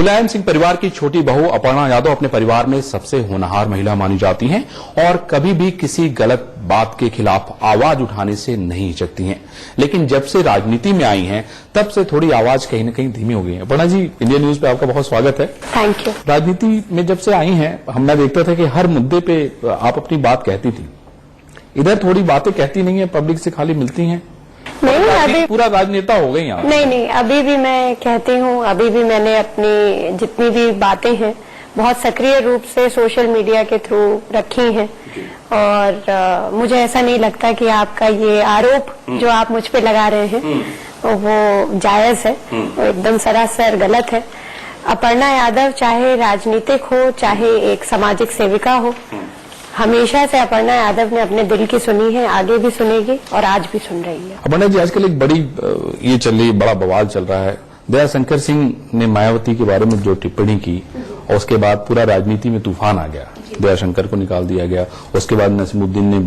मुलायम सिंह परिवार की छोटी बहू अपर्णा यादव अपने परिवार में सबसे होनहार महिला मानी जाती हैं और कभी भी किसी गलत बात के खिलाफ आवाज उठाने से नहीं हिचकती हैं। लेकिन जब से राजनीति में आई हैं तब से थोड़ी आवाज कहीं न कहीं धीमी हो गई है। अपर्णा जी, इंडिया न्यूज पे आपका बहुत स्वागत है। Thank you. राजनीति में जब से आई हैं, हमने देखता था कि हर मुद्दे पे आप अपनी बात कहती थी। इधर थोड़ी बातें कहती नहीं है, पब्लिक से खाली मिलती हैं। नहीं, अभी पूरा राजनेता हो गई आप। नहीं, अभी भी मैं कहती हूँ। अभी भी मैंने अपनी जितनी भी बातें हैं बहुत सक्रिय रूप से सोशल मीडिया के थ्रू रखी हैं और मुझे ऐसा नहीं लगता कि आपका ये आरोप जो आप मुझ पे लगा रहे हैं वो जायज है, वो एकदम सरासर गलत है। अपर्णा यादव चाहे राजनीतिक हो चाहे एक सामाजिक सेविका हो, हमेशा से अपर्णा यादव ने अपने दिल की सुनी है, आगे भी सुनेगी और आज भी सुन रही है। अपर्णा जी, आजकल एक बड़ी ये चल रही है, बड़ा बवाल चल रहा है। दयाशंकर सिंह ने मायावती के बारे में जो टिप्पणी की और उसके बाद पूरा राजनीति में तूफान आ गया। दयाशंकर को निकाल दिया गया, उसके बाद नसीमुद्दीन ने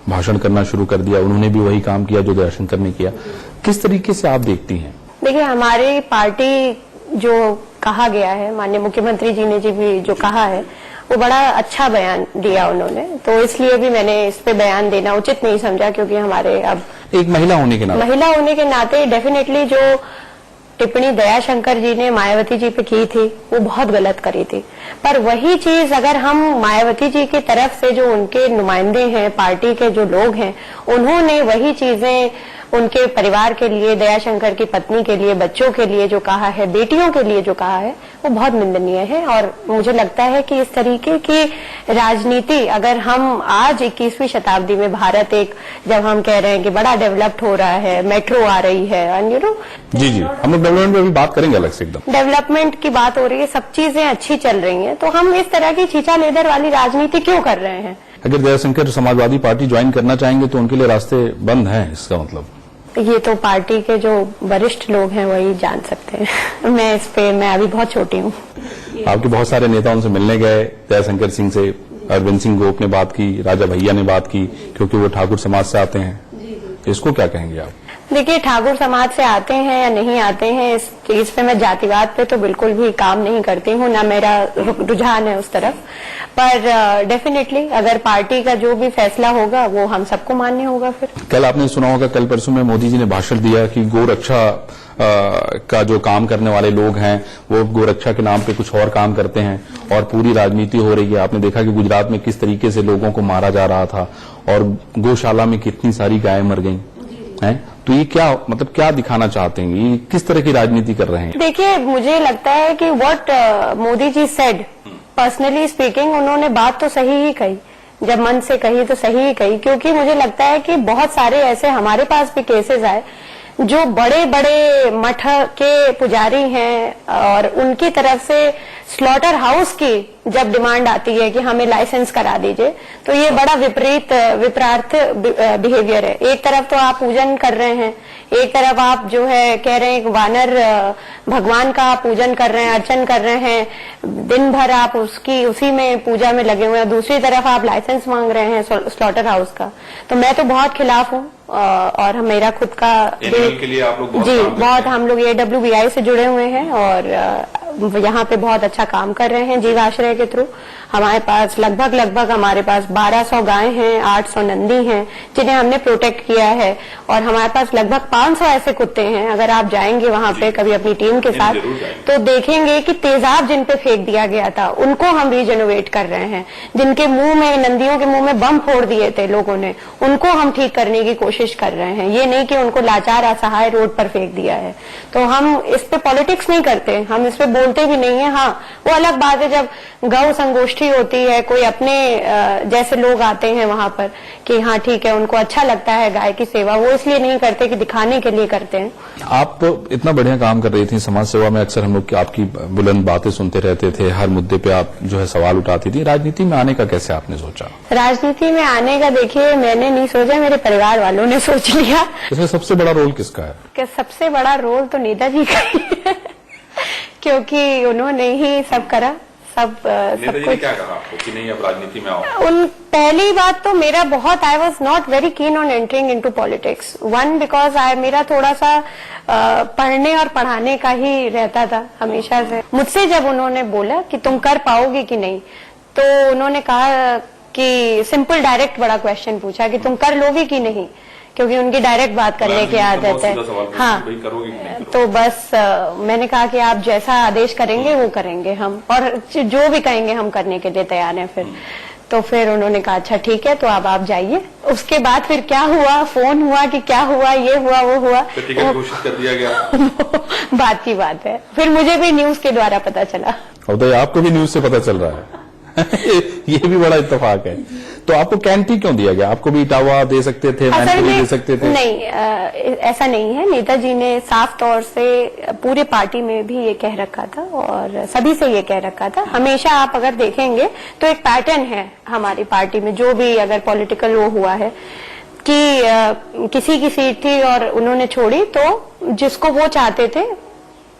भाषण करना शुरू कर दिया, उन्होंने भी वही काम किया जो दयाशंकर ने किया। किस तरीके से आप देखती हैं? देखिए, हमारी पार्टी जो कहा गया है, माननीय मुख्यमंत्री जी ने भी जो कहा है वो बड़ा अच्छा बयान दिया उन्होंने, तो इसलिए भी मैंने इस पे बयान देना उचित नहीं समझा, क्योंकि हमारे अब एक महिला होने के नाते डेफिनेटली जो टिप्पणी दयाशंकर जी ने मायावती जी पे की थी वो बहुत गलत करी थी। पर वही चीज अगर हम मायावती जी की तरफ से जो उनके नुमाइंदे हैं, पार्टी के जो लोग हैं, उन्होंने वही चीजें उनके परिवार के लिए, दयाशंकर की पत्नी के लिए, बच्चों के लिए जो कहा है, बेटियों के लिए जो कहा है, वो बहुत निंदनीय है। और मुझे लगता है कि इस तरीके की राजनीति अगर हम आज 21वीं शताब्दी में भारत एक, जब हम कह रहे हैं कि बड़ा डेवलप्ड हो रहा है, मेट्रो आ रही है, एंड जी हम लोग डेवलपमेंट पे भी बात करेंगे अलग से, एकदम डेवलपमेंट की बात हो रही है, सब चीजें अच्छी चल रही हैं, तो हम इस तरह की छीछा लेदर वाली राजनीति क्यों कर रहे हैं? अगर दयाशंकर समाजवादी पार्टी ज्वाइन करना चाहेंगे तो उनके लिए रास्ते बंद हैं, इसका मतलब? ये तो पार्टी के जो वरिष्ठ लोग हैं वही जान सकते हैं। मैं अभी बहुत छोटी हूँ। आपके बहुत सारे नेता उनसे मिलने गए, दयाशंकर सिंह से अरविंद सिंह गोप ने बात की, राजा भैया ने बात की, क्योंकि वो ठाकुर समाज से आते हैं। इसको क्या कहेंगे आप? देखिए, ठाकुर समाज से आते हैं या नहीं आते हैं, इस चीज पे मैं जातिवाद पे तो बिल्कुल भी काम नहीं करती हूँ, ना मेरा रुझान है उस तरफ। पर डेफिनेटली अगर पार्टी का जो भी फैसला होगा वो हम सबको मान्य होगा। फिर कल आपने सुना होगा, कल परसों में मोदी जी ने भाषण दिया कि गोरक्षा का जो काम करने वाले लोग हैं वो गोरक्षा के नाम पे कुछ और काम करते हैं और पूरी राजनीति हो रही है। आपने देखा कि गुजरात में किस तरीके से लोगों को मारा जा रहा था और गौशाला में कितनी सारी गायें मर गई हैं। तो ये क्या मतलब क्या दिखाना चाहते हैं, ये किस तरह की राजनीति कर रहे हैं? देखिए, मुझे लगता है कि what Modi ji said, personally speaking, उन्होंने बात तो सही ही कही, जब मन से कही तो सही ही कही। क्योंकि मुझे लगता है कि बहुत सारे ऐसे हमारे पास भी केसेस आए जो बड़े बड़े मठ के पुजारी हैं और उनकी तरफ से स्लॉटर हाउस की जब डिमांड आती है कि हमें लाइसेंस करा दीजिए, तो ये बड़ा विपरीत बिहेवियर है। एक तरफ तो आप पूजन कर रहे हैं, एक तरफ आप जो है कह रहे हैं वानर भगवान का पूजन कर रहे हैं, अर्चन कर रहे हैं, दिन भर आप उसी में पूजा में लगे हुए हैं, दूसरी तरफ आप लाइसेंस मांग रहे हैं स्लॉटर हाउस का। तो मैं तो बहुत खिलाफ हूँ और मेरा खुद का के लिए आप लोग बहुत हम लोग AWBI से जुड़े हुए हैं और यहाँ पे बहुत अच्छा काम कर रहे हैं जीव आश्रय के थ्रू। हमारे पास लगभग हमारे पास 1200 गायें हैं, 800 नंदी हैं जिन्हें हमने प्रोटेक्ट किया है और हमारे पास लगभग 500 ऐसे कुत्ते हैं। अगर आप जाएंगे वहां पे कभी अपनी टीम के साथ तो देखेंगे कि तेजाब जिन पे फेंक दिया गया था उनको हम रीजेनोवेट कर रहे हैं। जिनके मुंह में, नंदियों के मुंह में बम फोड़ दिए थे लोगों ने, उनको हम ठीक करने की कोशिश कर रहे हैं। ये नहीं कि उनको लाचार असहाय रोड पर फेंक दिया है। तो हम इस पे पॉलिटिक्स नहीं करते, हम इस पे बोलते भी नहीं है। हाँ, वो अलग बात है जब गौ संगोष्ठी होती है, कोई अपने जैसे लोग आते हैं वहां पर कि हाँ ठीक है, उनको अच्छा लगता है गाय की सेवा, वो इसलिए नहीं करते कि दिखाने के लिए करते हैं। आप तो इतना बढ़िया काम कर रही थी समाज सेवा में, अक्सर हम लोग आपकी बुलंद बातें सुनते रहते थे, हर मुद्दे पे आप जो है सवाल उठाती थी। राजनीति में आने का कैसे आपने सोचा? राजनीति में आने का देखिए मैंने नहीं सोचा, मेरे परिवार वालों ने सोच लिया। इसमें सबसे बड़ा रोल किसका है? कि सबसे बड़ा रोल तो नेताजी का ही है क्योंकि उन्होंने ही सब करा, सब नेता सब जी ने क्या कहा आपको कि नहीं अब राजनीति में आओ? उन पहली बात तो मेरा बहुत I was not very keen on entering into politics. One because मेरा थोड़ा सा पढ़ने और पढ़ाने का ही रहता था हमेशा से। मुझसे जब उन्होंने बोला कि तुम कर पाओगे कि नहीं, तो उन्होंने कहा कि सिंपल डायरेक्ट बड़ा क्वेश्चन पूछा कि तुम कर लोगे कि नहीं, क्योंकि उनकी डायरेक्ट बात करने की आदत है। हाँ, तो बस मैंने कहा कि आप जैसा आदेश करेंगे वो करेंगे हम, और जो भी कहेंगे हम करने के लिए तैयार हैं। फिर उन्होंने कहा अच्छा ठीक है, तो अब आप जाइए। उसके बाद फिर क्या हुआ, फोन हुआ कि क्या हुआ, ये हुआ वो हुआ, टिकट घोषित कर दिया गया। बात की बात है। फिर मुझे भी न्यूज के द्वारा पता चला। अब तो आपको भी न्यूज से पता चल रहा है। ये भी बड़ा इत्तेफाक है। तो आपको कैंटी क्यों दिया गया? आपको भी इटावा दे सकते थे, मैनपुरी दे सकते थे? नहीं, ऐसा नहीं है। नेताजी ने साफ तौर से पूरे पार्टी में भी ये कह रखा था और सभी से ये कह रखा था। हमेशा आप अगर देखेंगे तो एक पैटर्न है हमारी पार्टी में, जो भी अगर पॉलिटिकल वो हुआ है कि किसी की सीट थी और उन्होंने छोड़ी, तो जिसको वो चाहते थे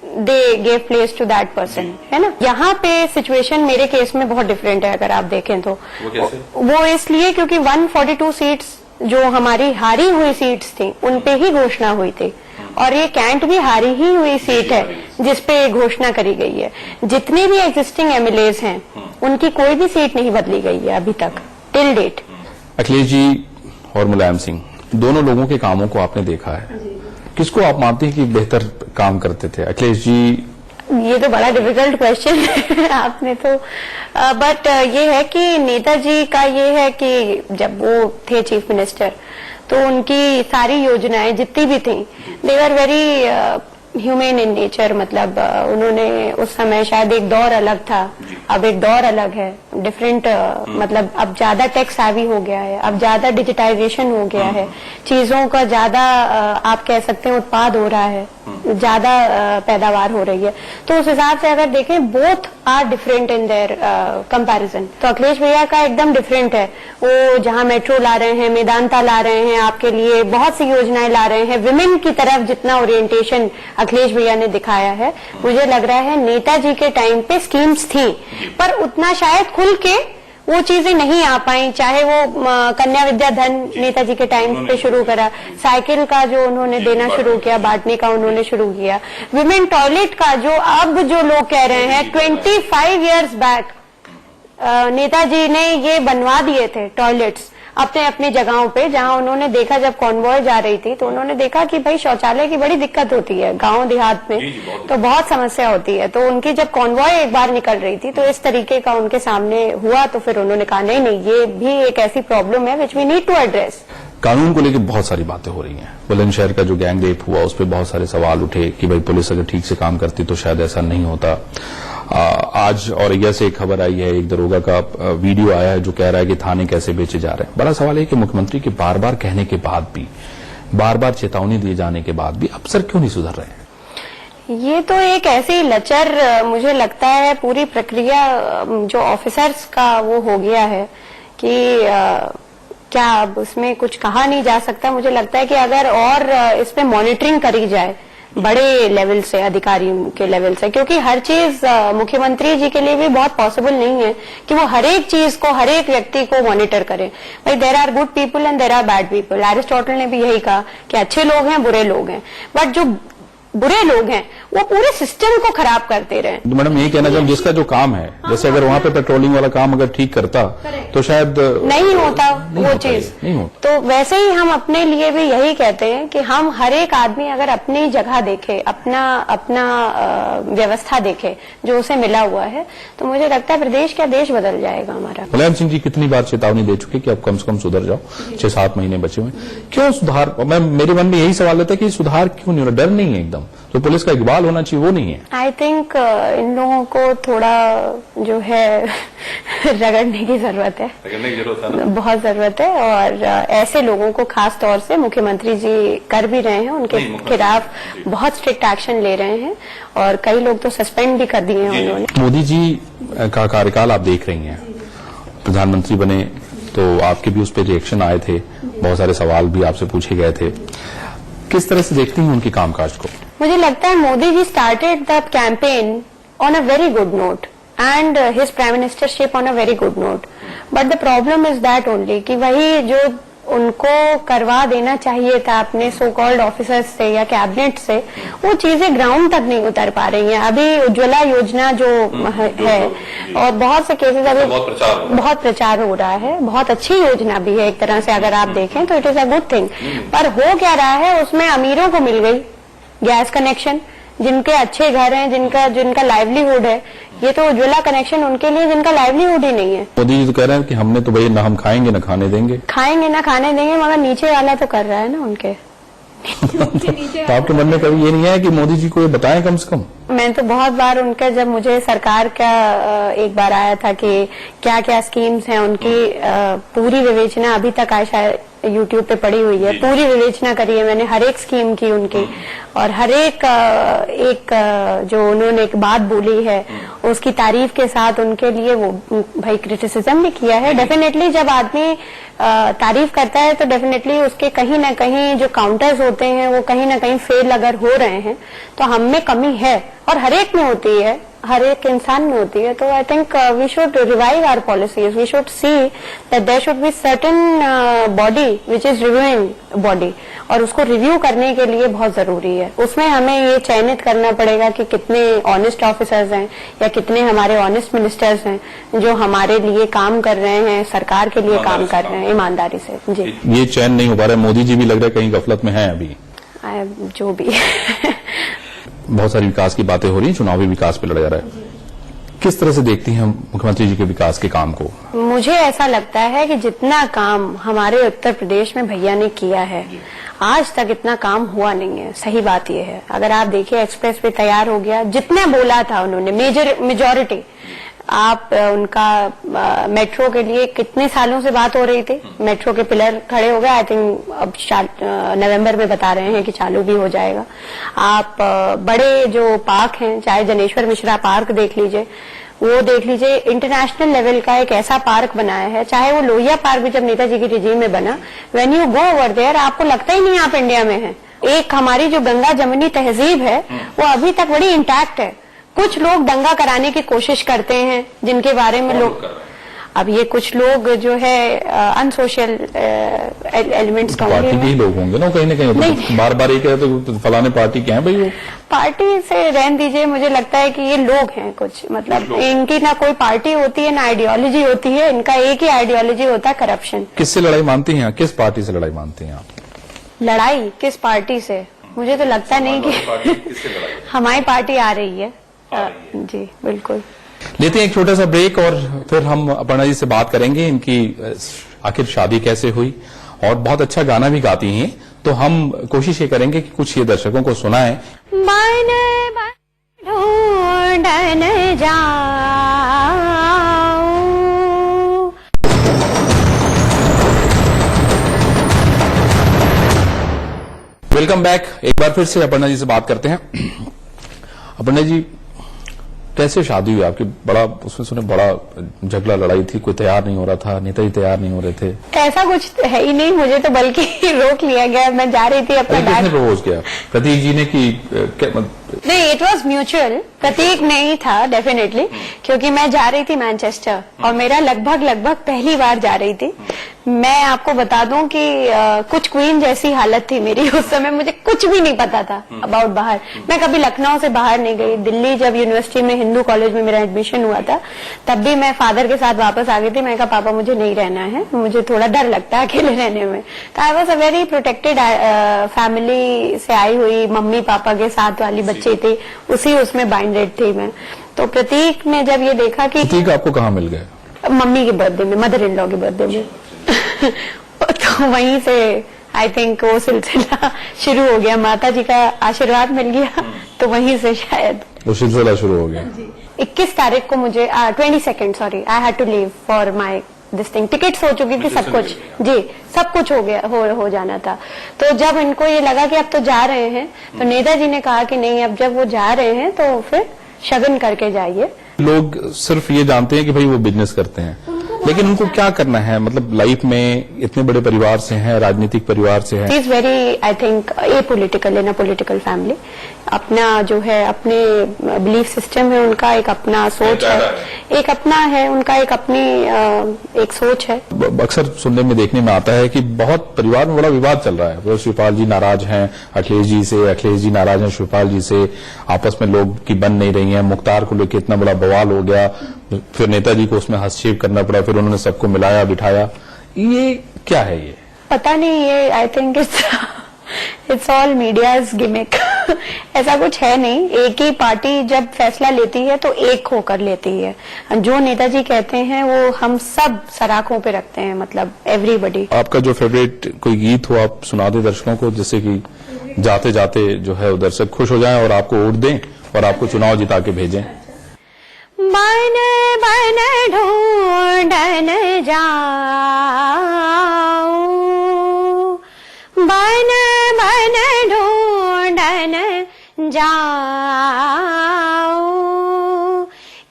they gave place to that person, है ना। यहाँ पे सिचुएशन मेरे केस में बहुत डिफरेंट है। अगर आप देखें तो वो इसलिए क्योंकि 142 सीट्स जो हमारी हारी हुई सीट्स थी उन पे ही घोषणा हुई थी, और ये कैंट भी हारी ही हुई सीट है जिसपे घोषणा करी गई है। जितने भी एग्जिस्टिंग एमएलएज हैं उनकी कोई भी सीट नहीं बदली गई है अभी तक टिल डेट। अखिलेश जी और मुलायम सिंह दोनों लोगों के कामों को आपने देखा है, किसको आप मानते हैं कि बेहतर काम करते थे? अखिलेश जी? ये तो बड़ा डिफिकल्ट क्वेश्चन है आपने तो, बट ये है कि नेताजी का ये है कि जब वो थे चीफ मिनिस्टर तो उनकी सारी योजनाएं जितनी भी थी they were very humane in nature. मतलब उन्होंने उस समय शायद एक दौर अलग था, अब एक दौर अलग है, डिफरेंट। मतलब अब ज्यादा टेक सेवी हो गया है, अब ज्यादा डिजिटाइजेशन हो गया है, चीजों का ज्यादा आप कह सकते हैं उत्पाद हो रहा है, ज्यादा पैदावार हो रही है। तो उस हिसाब से अगर देखें both are different in their comparison. तो अखिलेश भैया का एकदम डिफरेंट है। वो जहां मेट्रो ला रहे हैं, मेदांता ला रहे हैं, आपके लिए बहुत सी योजनाएं ला रहे हैं, विमेन की तरफ जितना ओरिएंटेशन अखिलेश भैया ने दिखाया है, मुझे लग रहा है नेताजी के टाइम पे स्कीम्स थी पर उतना शायद खुल के वो चीजें नहीं आ पाई। चाहे वो कन्या विद्या धन नेताजी के टाइम पे शुरू करा, साइकिल का जो उन्होंने देना शुरू किया, बांटने का उन्होंने शुरू किया, विमेन टॉयलेट का जो अब जो लोग कह रहे हैं 25 इयर्स बैक नेताजी ने ये बनवा दिए थे टॉयलेट्स अपने अपनी जगहों पे, जहां उन्होंने देखा जब कॉन्वॉय जा रही थी तो उन्होंने देखा कि भाई शौचालय की बड़ी दिक्कत होती है गांव देहात में, तो बहुत समस्या होती है। तो उनकी जब कॉन्वॉय एक बार निकल रही थी तो इस तरीके का उनके सामने हुआ, तो फिर उन्होंने कहा नहीं नहीं ये भी एक ऐसी प्रॉब्लम है which we need to address. कानून को लेकर बहुत सारी बातें हो रही हैं। बुलंदशहर का जो गैंग रेप हुआ उस पर बहुत सारे सवाल उठे कि भाई पुलिस अगर ठीक से काम करती तो शायद ऐसा नहीं होता। आज औरैया से एक खबर आई है, एक दरोगा का वीडियो आया है जो कह रहा है कि थाने कैसे बेचे जा रहे हैं। बड़ा सवाल है कि मुख्यमंत्री के बार बार कहने के बाद भी, बार बार चेतावनी दिए जाने के बाद भी अफसर क्यों नहीं सुधर रहे हैं? ये तो एक ऐसी लचर मुझे लगता है पूरी प्रक्रिया जो ऑफिसर्स का वो हो गया है कि क्या अब उसमें कुछ कहा नहीं जा सकता। मुझे लगता है कि अगर और इस पे मॉनिटरिंग करी जाए बड़े लेवल से, अधिकारियों के लेवल से, क्योंकि हर चीज मुख्यमंत्री जी के लिए भी बहुत पॉसिबल नहीं है कि वो हर एक चीज को, हर एक व्यक्ति को मॉनिटर करें। भाई there are good people and there are bad people. Aristotle ने भी यही कहा कि अच्छे लोग हैं, बुरे लोग हैं, बट जो बुरे लोग हैं वो पूरे सिस्टम को खराब करते रहे। तो मैडम यही कहना चाहूँ जिसका जो काम है, जैसे अगर वहां पे पेट्रोलिंग वाला काम अगर ठीक करता तो शायद नहीं होता वो चीज। नहीं होता। तो वैसे ही हम अपने लिए भी यही कहते हैं कि हम हर एक आदमी अगर अपनी जगह देखे, अपना व्यवस्था देखे जो उसे मिला हुआ है, तो मुझे लगता है प्रदेश का देश बदल जाएगा हमारा। मुलायम सिंह जी कितनी बार चेतावनी दे चुके कि अब कम से कम सुधर जाओ, 6-7 महीने बचे हुए, क्यों सुधार? मेरे मन में यही सवाल रहता है कि सुधार क्यों नहीं हो रहा? डर नहीं है एकदम, तो पुलिस का इकबाल होना चाहिए, वो नहीं है। आई थिंक इन लोगों को थोड़ा जो है रगड़ने की जरूरत है, बहुत जरूरत है। और ऐसे लोगों को खास तौर से मुख्यमंत्री जी कर भी रहे हैं, उनके खिलाफ बहुत स्ट्रिक्ट एक्शन ले रहे हैं और कई लोग तो सस्पेंड भी कर दिए हैं उन्होंने। मोदी जी का कार्यकाल आप देख रही हैं, प्रधानमंत्री बने तो आपके भी उस पर रिएक्शन आए थे, बहुत सारे सवाल भी आपसे पूछे गए थे, किस तरह से देखती हैं उनके कामकाज को? मुझे लगता है Modi ji started the campaign on a very good note and his prime ministership on a very good note. But the problem is that only कि वही जो उनको करवा देना चाहिए था अपने सो कॉल्ड ऑफिसर्स से या कैबिनेट से, वो चीजें ग्राउंड तक नहीं उतर पा रही हैं। अभी उज्ज्वला योजना जो है और बहुत से केसेस अभी बहुत प्रचार हो रहा है, बहुत अच्छी योजना भी है एक तरह से अगर आप देखें तो it is a good thing. पर हो क्या रहा है, उसमें अमीरों को मिल गई गैस कनेक्शन, जिनके अच्छे घर हैं, जिनका लाइवलीहुड है। ये तो उज्ज्वला कनेक्शन उनके लिए जिनका लाइवलीहुड ही नहीं है। मोदी जी तो कह रहे हैं कि हमने तो भाई ना हम खाएंगे ना खाने देंगे, ना खाने देंगे, मगर नीचे वाला तो कर रहा है ना उनके। तो आपके मन में कभी ये नहीं है कि मोदी जी को ये बताएं कम से कम? मैं तो बहुत बार उनका, जब मुझे सरकार का एक बार आया था कि क्या क्या स्कीम्स हैं उनकी, पूरी विवेचना अभी तक शायद यूट्यूब पे पड़ी हुई है, पूरी विवेचना करी है मैंने हर एक स्कीम की उनकी, और हर एक जो उन्होंने एक बात बोली है उसकी तारीफ के साथ उनके लिए वो भाई क्रिटिसिज्म भी किया है। डेफिनेटली जब आदमी तारीफ करता है तो डेफिनेटली उसके कहीं ना कहीं जो काउंटर्स होते हैं वो कहीं ना कहीं फेल अगर हो रहे हैं तो हम में कमी है, और हर एक में होती है, हर एक इंसान में होती है। तो I think we should revive our policies, we should see that there should be certain body which is reviewing body, और उसको रिव्यू करने के लिए बहुत जरूरी है। उसमें हमें ये चयनित करना पड़ेगा कि कितने ऑनेस्ट ऑफिसर्स हैं या कितने हमारे ऑनेस्ट मिनिस्टर्स हैं जो हमारे लिए काम कर रहे हैं, सरकार के लिए काम कर रहे हैं ईमानदारी से। जी, ये चयन नहीं हो पा रहा है। मोदी जी भी लग रहा है कहीं गफलत में है अभी, जो भी बहुत सारी विकास की बातें हो रही हैं, चुनावी विकास पे लड़ा जा रहा है। किस तरह से देखती हैं मुख्यमंत्री जी के विकास के काम को? मुझे ऐसा लगता है कि जितना काम हमारे उत्तर प्रदेश में भैया ने किया है, आज तक इतना काम हुआ नहीं है। सही बात यह है, अगर आप देखिए एक्सप्रेस वे तैयार हो गया, जितना बोला था उन्होंने मेजॉरिटी। आप उनका मेट्रो के लिए कितने सालों से बात हो रही थी, मेट्रो के पिलर खड़े हो गए, आई थिंक अब नवंबर में बता रहे हैं कि चालू भी हो जाएगा। आप बड़े जो पार्क हैं, चाहे जनेश्वर मिश्रा पार्क देख लीजिए, वो देख लीजिए, इंटरनेशनल लेवल का एक ऐसा पार्क बनाया है। चाहे वो लोहिया पार्क भी जब नेताजी की रिजीम में बना, when you go over there आपको लगता ही नहीं आप इंडिया में हैं। एक हमारी जो गंगा जमुनी तहजीब है वो अभी तक बड़ी इंटैक्ट है। कुछ लोग दंगा कराने की कोशिश करते हैं जिनके बारे में लोग, अब ये कुछ लोग जो है अनसोशल एलिमेंट्स पार्टी के ही लोग होंगे ना कहीं ना कहीं, बार बार ये कहते तो फलाने पार्टी के हैं भाई, वो पार्टी से रहन दीजिए। मुझे लगता है कि ये लोग हैं कुछ, मतलब इनकी ना कोई पार्टी होती है ना आइडियोलॉजी होती है, इनका एक ही आइडियोलॉजी होता है करप्शन। किससे लड़ाई मानती हैं, किस पार्टी से लड़ाई मानती हैं आप? लड़ाई किस पार्टी से? मुझे तो लगता नहीं कि हमारी पार्टी आ रही है। जी बिल्कुल। लेते हैं एक छोटा सा ब्रेक और फिर हम अपर्णा जी से बात करेंगे इनकी आखिर शादी कैसे हुई, और बहुत अच्छा गाना भी गाती हैं, तो हम कोशिश ये करेंगे कि कुछ ये दर्शकों को सुनाएं। ढूंढने जाऊं। Welcome back. एक बार फिर से अपर्णा जी से बात करते हैं। अपर्णा जी, कैसे शादी हुई आपकी? बड़ा उसमें सुने बड़ा झगड़ा लड़ाई थी, कोई तैयार नहीं हो रहा था, नेताजी तैयार नहीं हो रहे थे। ऐसा कुछ है ही नहीं, मुझे तो बल्कि रोक लिया गया। मैं जा रही थी अपना किसने प्रपोज किया? प्रतीक जी ने की? नहीं, इट वॉज म्यूचुअल। प्रतीक नहीं था डेफिनेटली, क्योंकि मैं जा रही थी मैनचेस्टर और मेरा लगभग पहली बार जा रही थी। मैं आपको बता दूं कि कुछ क्वीन जैसी हालत थी मेरी उस समय, मुझे कुछ भी नहीं पता था अबाउट बाहर। मैं कभी लखनऊ से बाहर नहीं गई। दिल्ली जब यूनिवर्सिटी में हिंदू कॉलेज में मेरा एडमिशन हुआ था, तब भी मैं फादर के साथ वापस आ गई थी। मैं कहा पापा मुझे नहीं रहना है, मुझे थोड़ा डर लगता है अकेले रहने में। तो I was a very protected family से आई हुई, मम्मी पापा के साथ वाली बच्ची थी, उसमें बाइंडेड थी मैं। तो प्रतीक ने जब ये देखा कि प्रतीक आपको कहाँ मिल गया? मम्मी के बर्थडे में, मदर इन लॉ के बर्थडे में। तो वहीं से आई थिंक वो सिलसिला शुरू हो गया, माता जी का आशीर्वाद मिल गया, तो वहीं से शायद वो सिलसिला शुरू हो गया। 21 तारीख को मुझे 22 sorry, I had to leave for my this thing. Tickets हो चुकी थी, सब कुछ, जी सब कुछ हो गया, हो जाना था। तो जब इनको ये लगा कि अब तो जा रहे हैं, तो नेताजी ने कहा कि नहीं, अब जब वो जा रहे हैं तो फिर शगन करके जाइए। लोग सिर्फ ये जानते हैं कि भाई वो बिजनेस करते हैं, लेकिन उनको क्या करना है, मतलब लाइफ में इतने बड़े परिवार से हैं, राजनीतिक परिवार से हैं। Is very I think A political in a political family. अपना जो है अपने बिलीफ सिस्टम है, उनका एक अपना सोच है, एक अपना है उनका एक अपनी एक सोच है। अक्सर सुनने में देखने में आता है कि बहुत परिवार में बड़ा विवाद चल रहा है। तो शिवपाल जी नाराज हैं अखिलेश जी से, अखिलेश जी नाराज हैं शिवपाल जी से, आपस में लोग की बन नहीं रही हैं। मुख्तार को लेकर इतना बड़ा बवाल हो गया, फिर नेताजी को उसमें हस्तक्षेप करना पड़ा, फिर उन्होंने सबको मिलाया बिठाया। ये क्या है? ये पता नहीं, ये I think it's all media's gimmick. ऐसा कुछ है नहीं। एक ही पार्टी जब फैसला लेती है तो एक होकर लेती है। जो नेताजी कहते हैं वो हम सब सराखों पे रखते हैं, मतलब एवरीबडी। आपका जो फेवरेट कोई गीत हो आप सुना दे दर्शकों को, जिससे कि जाते जाते जो है दर्शक खुश हो जाएं और आपको वोट दें और आपको चुनाव जिता के भेजें। बन बन ढूंढन जाऊं, बन बन ढूंढन जाऊं,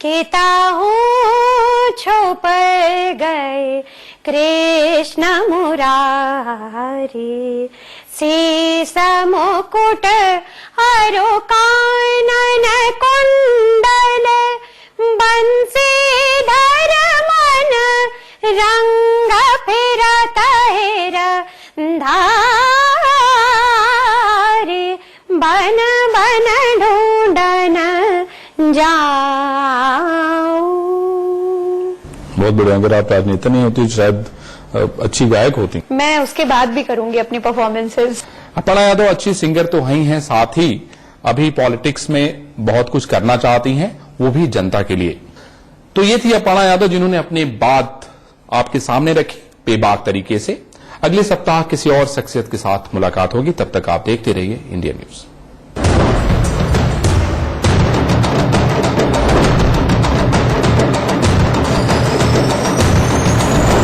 किताहूँ छुप गए कृष्ण मुरारी, शीस मुकुट अरु कानन कुंडल, बंसीधर मन रंग फिरत धारी, बन बन ढूंढन जाऊं। बहुत बढ़िया। अगर आप राजनेता नहीं होती शायद अच्छी गायक होती। मैं उसके बाद भी करूंगी अपनी परफॉर्मेंसेस। अपर्णा यादव अच्छी सिंगर तो हैं ही हैं, साथ ही अभी पॉलिटिक्स में बहुत कुछ करना चाहती हैं, वो भी जनता के लिए। तो ये थी अपर्णा यादव जिन्होंने अपनी बात आपके सामने रखी बेबाक तरीके से। अगले सप्ताह किसी और शख्सियत के साथ मुलाकात होगी, तब तक आप देखते रहिए इंडिया न्यूज।